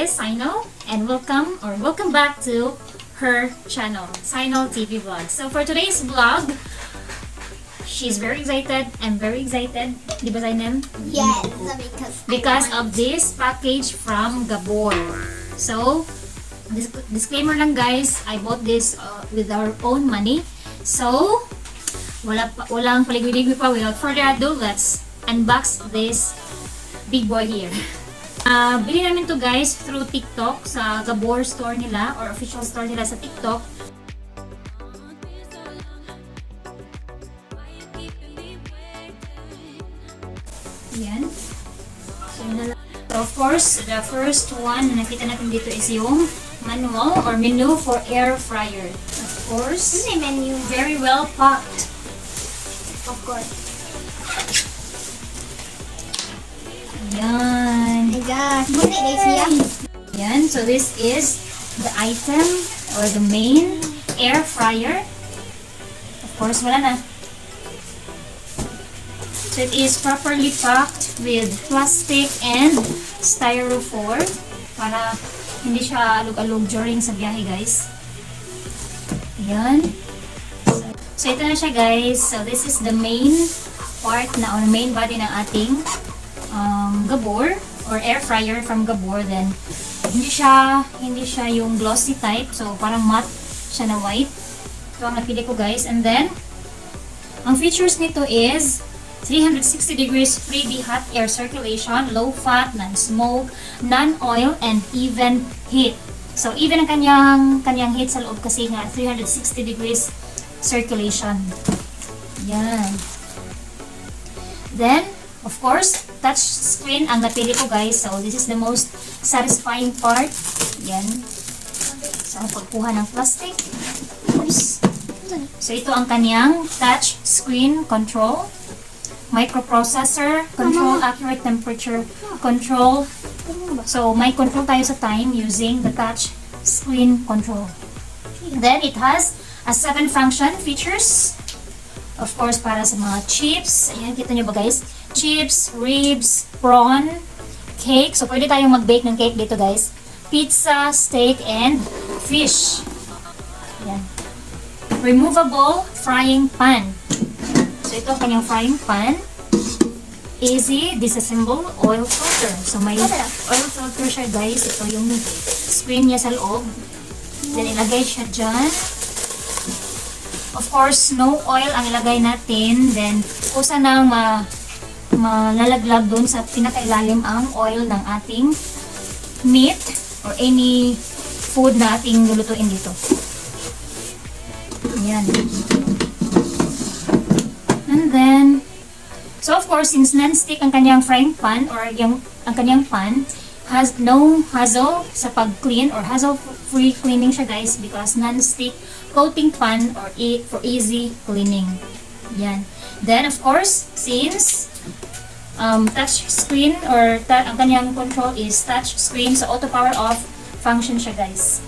is Cynel, and welcome back to her channel, Cyneltv vlog. So for today's vlog, she's very excited. I'm very excited. Di ba, Cynel? Yes, Because of this package from Gaabor. So, disclaimer lang guys, I bought this with our own money. So, walang paligwi-ligwi pa. Without further ado, let's unbox this big boy here. Bili namin to guys through TikTok sa Gaabor store nila or official store nila sa TikTok. Yan. So of course, the first one na nakita natin dito is yung manual or menu for air fryer. Of course, menu. very well packed. Of course. Yan. My gosh, buti guys siya. Yan. So this is the item or the main air fryer. Of course, wala na. So it is properly packed with plastic and styrofoam para hindi siya alog-alog during sa biyahe guys. Yan. So ito na siya guys. So this is the main part na or main body ng ating Gaabor or air fryer from Gaabor. Then hindi siya yung glossy type, so parang matte siya na white. Ito ang napili ko guys. And then ang features nito is 360 degrees freebie hot air circulation, low fat, non-smoke, non-oil, and even heat. So even ang kanyang heat sa loob kasi nga 360 degrees circulation. Yan. Then of course, touch screen ang napili ko guys. So this is the most satisfying part. Yan. So ang pagkuha ng plastic. Oops. So ito ang kanyang touch screen control. Microprocessor, control accurate temperature control. So may control tayo sa time using the touch screen control. Then it has a 7 function features. Of course, para sa mga chips. Ayan, kita nyo ba guys? Chips, ribs, prawn, cake. So, pwede tayong mag-bake ng cake dito guys. Pizza, steak, and fish. Ayan. Removable frying pan. So, ito ang kanyang frying pan. Easy disassemble oil filter. So, may oil filter siya guys. Ito yung screen niya sa loob. Then, ilagay siya dyan. Of course, no oil ang ilagay natin. Then, kusa nang malalaglag dun sa pinakailalim ang oil ng ating meat or any food na ating lulutuin dito. Ayan. And then, so of course, since non-stick ang kanyang frying pan or ang kanyang pan, has no hassle sa pag-clean or hassle-free cleaning siya guys because non-stick coating pan or for easy cleaning. Yan. Then of course, since touch screen or ang kanyang control is touch screen, so auto power off function siya guys.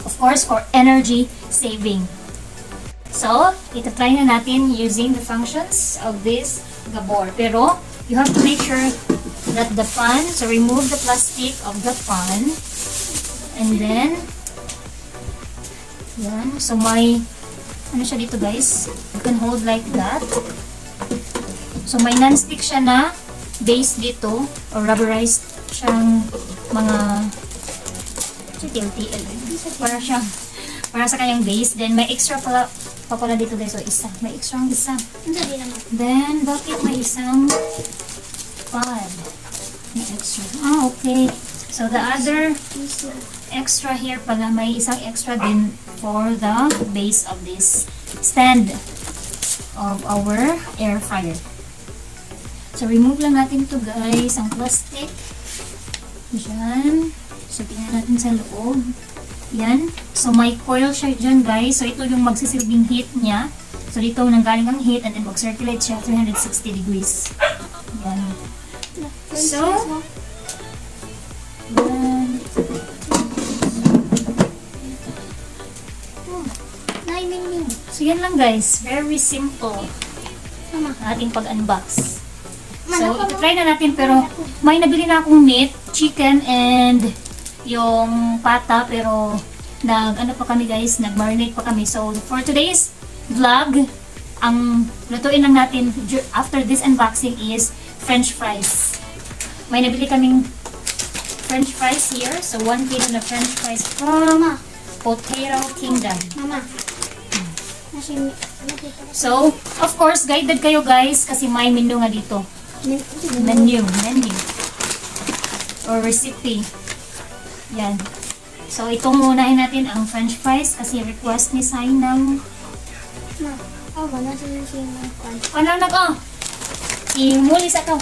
Of course, for energy saving. So, ito-try na natin using the functions of this Gaabor. Pero, you have to make sure that the pan, so remove the plastic of the pan. And then, yan. So, may, ano siya dito guys? You can hold like that. So, may non-stick siya na base dito or rubberized siyang mga TLTL. Para sa kanyang base. Then, may extra pala dito guys. So, isa. May extra ang isa. Then, bakit may isang pad? May extra. Ah, okay. So, the other extra here pala, may isang extra din for the base of this stand of our air fryer. So, remove lang natin to guys, ang plastic. Diyan. So, tingnan natin sa loob. Yan. So, may coil siya dyan guys. So, ito yung magsisilbing heat niya. So, dito nanggaling ang heat and then mag-circulate siya 360 degrees. Yan. So, yan. So, yan lang guys. Very simple. Ating pag-unbox. So, ito-try na natin pero may nabili na akong meat chicken and yung pata, pero ano pa kami guys, nag-marinate pa kami. So for today's vlog, ang lutuin lang natin after this unboxing is French fries. May nabili kaming French fries here. So 1 kilo na French fries from Potato Kingdom. Mama. So, of course, guided kayo guys kasi may menu nga dito. Menu. Or recipe. Yan. So, itong munahin natin ang French fries kasi request ni Sainang. Wala sa yung Ano na ka? Imuli sa ka.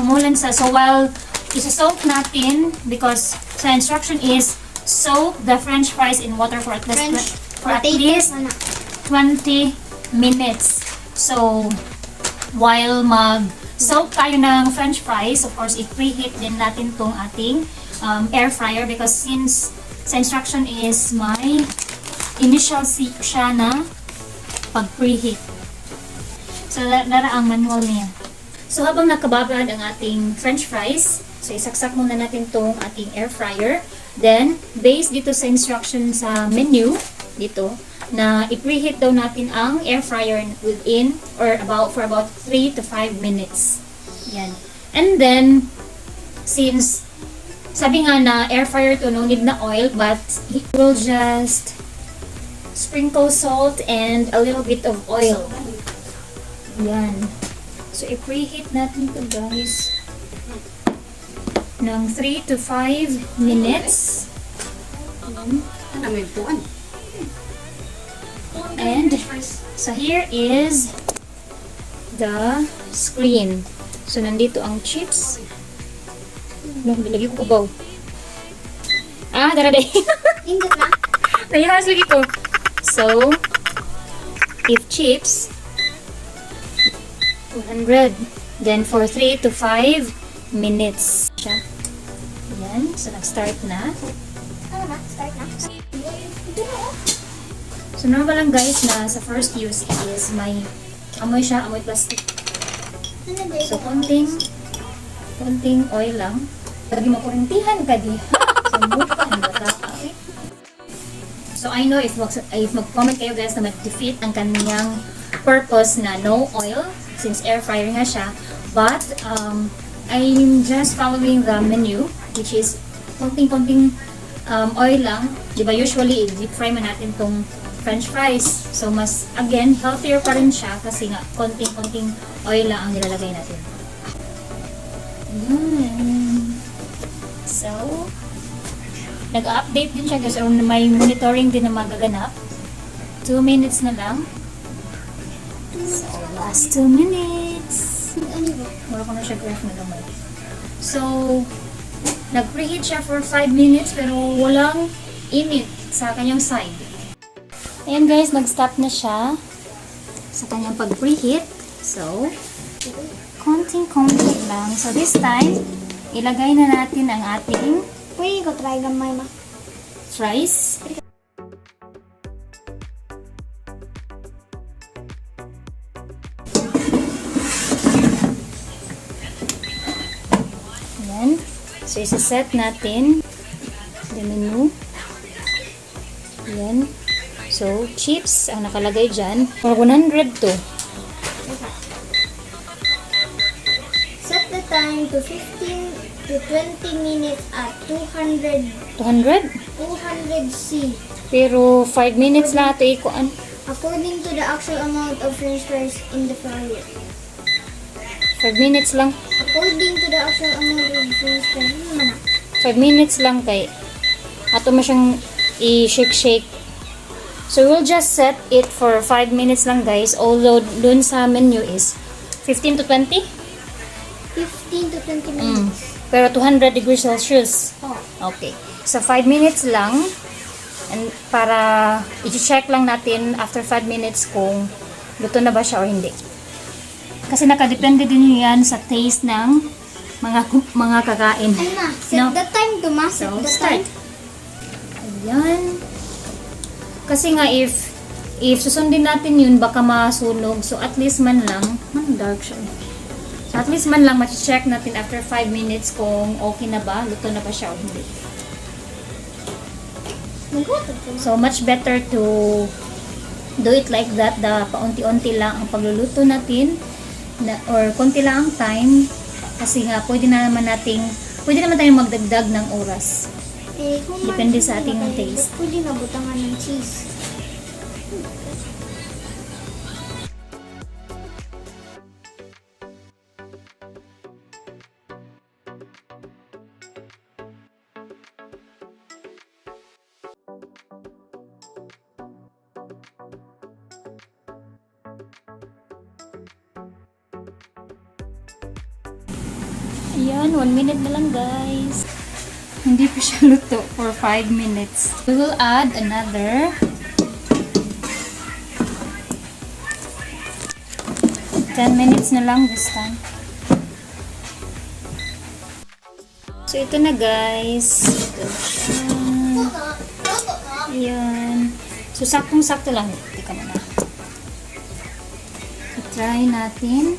Umulan sa. So, while isa-soak natin, because sa instruction is soak the French fries in water for at least 20 minutes. So, while mag-soak tayo ng French fries, of course, i-preheat din natin tong ating air fryer because since sa instruction is may initial siya na pag-preheat. So, lara ang manual niya. So, habang nakababad ang ating French fries, so isaksak muna natin tong ating air fryer. Then, based dito sa instruction sa menu, dito, na i-preheat daw natin ang air fryer within or for about 3 to 5 minutes. Yan. And then, since sabi nga na air fryer to, no need na oil, but it will just sprinkle salt and a little bit of oil. Yan. So, i-preheat natin to guys ng 3 to 5 minutes. Yan. And so here is the screen. So nandito ang chips. Bilagi ko kabaw. Daraday. Indot na. Nayahas lagi ko. So, if chips, 200. Then for 3 to 5 minutes siya. Yan. So nag-start na. Start na. So normal lang guys na sa first use is may amoy siya, amoy plastic. So konting oil lang. Lagi makurintihan ka di. So bukan bata. Okay? So I know if mag-comment kayo guys na mag-defeat ang kaniyang purpose na no oil since air fryer nga siya. But I'm just following the menu which is konting oil lang. Diba usually i-deep fry man natin tong French fries. So, mas, again, healthier pa rin siya kasi nga, konting oil lang ang nilalagay natin. So, nag-update din siya kasi may monitoring din na magaganap. 2 minutes na lang. So, last 2 minutes. Mura ko na siya graph na naman. So, nag-preheat siya for 5 minutes pero walang init sa kanyang side. Ayan guys, nag-stop na siya sa kanyang pag-preheat. So, konting lang. So, this time, ilagay na natin ang ating Pwede ko try gamay ma. fries. Ayan. So, isa-set natin the menu. Ayan. So, chips ang nakalagay dyan. For 100 to. Set the time to 15 to 20 minutes at 200 200? C. Pero 5 minutes lang ito ikuan. According to the actual amount of French fries in the fryer. 5 minutes lang. According to the actual amount of French fries. 5 minutes lang kay ato mo siyang i-shake. So, we'll just set it for 5 minutes lang guys. Although, dun sa menu is 15 to 20. 15 to 20 minutes. Pero 200 degrees Celsius. Oh. Okay. So, 5 minutes lang. And para i-check lang natin after 5 minutes kung luto na ba siya o hindi. Kasi nakadepende din yan sa taste ng mga kakain. Ay ma, set the time to ma. Set So, the start. time. Ayan. Kasi nga if susundin natin yun, baka masunog. So, at least man lang, dark siya. So, At least man lang ma-check natin after 5 minutes kung okay na ba, luto na ba siya o hindi. So much better to do it like that, paunti-unti lang ang pagluluto natin or konti lang ang time kasi nga pwede naman tayong magdagdag ng oras. Depende sa ating taste. Pwede na butangan ng cheese. Ayan, 1 minute na lang guys. Hindi pa siya luto for 5 minutes. We will add another 10 minutes na lang this time. So ito na guys. Ito siya. Ayan. So saktong-sakto lang. Tika mo na. I-try natin.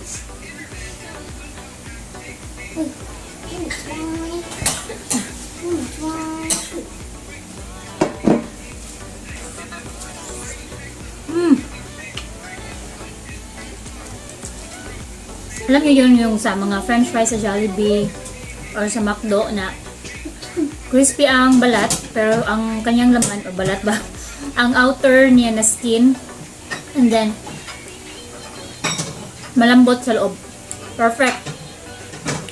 Alam niyo yun yung sa mga french fries sa Jollibee or sa McDo na crispy ang balat pero ang kanyang laman o balat ba? Ang outer niya na skin and then malambot sa loob. Perfect.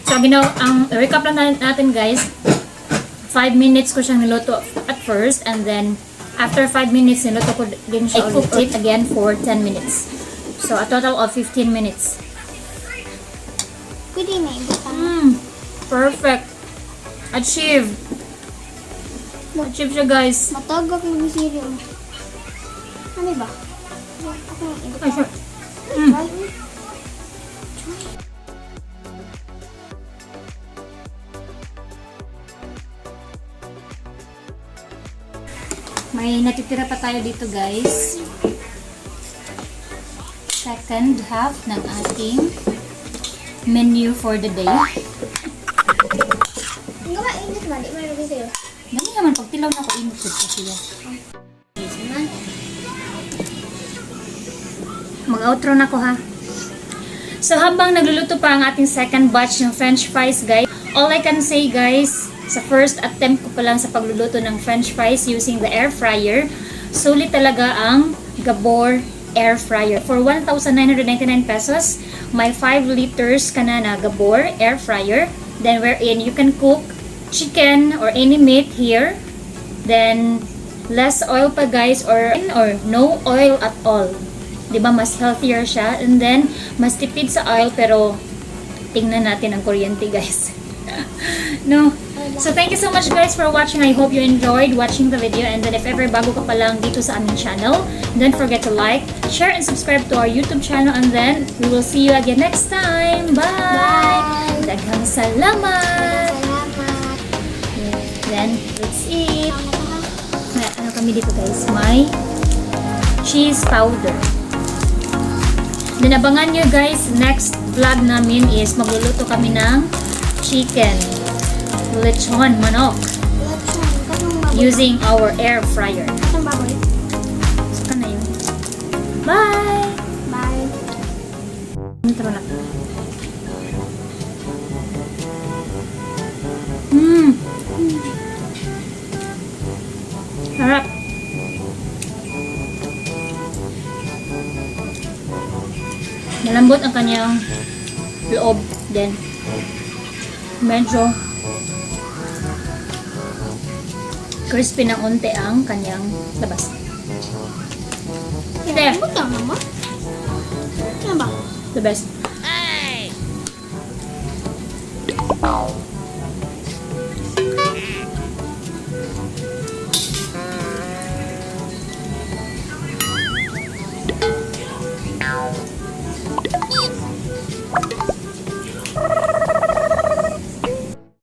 So ang recap lang natin guys, 5 minutes ko siyang niluto at first and then after 5 minutes niluto ko din siya ulit. I cooked it again for 10 minutes. So a total of 15 minutes. Pwede na ibutang. Perfect. Achieve siya guys. Matagak mo ni Siri. Ano ba? Ako yung Ay, ibutang. sure. Try. May natitira pa tayo dito guys. Second half ng ating menu for the day. Hindi ba init ba? Di ba nalagay sa'yo? Dami naman pag tilaw na ako init ko siya. Mag-outro na ko ha. So habang nagluluto pa ang ating second batch ng french fries guys, all I can say guys, sa first attempt ko pa lang sa pagluluto ng french fries using the air fryer, sulit talaga ang Gaabor air fryer. For 1,999 pesos, may 5 liters ka na Gaabor air fryer. Then wherein you can cook chicken or any meat here. Then less oil pa guys or no oil at all. 'Di ba mas healthier siya and then mas tipid sa oil pero tingnan natin ang kuryente guys. No. So thank you so much guys for watching. I hope you enjoyed watching the video and then if ever bago ka pa lang dito sa aming channel, don't forget to like, share and subscribe to our YouTube channel and then we will see you again next time. Bye! Daghang salamat! Salamat. Then let's eat. May ano kami dito guys, may cheese powder. Then abangan nyo guys, next vlog namin is magluluto kami ng chicken lechon manok using our air fryer. Kasang baboy? Saka na yun. Bye! Bye. Intro na. Harap. Malambot ang kanyang loob din. Medyo crispy ng unti ang kanyang labas. Kaya, buta mo? Ano ba? The best.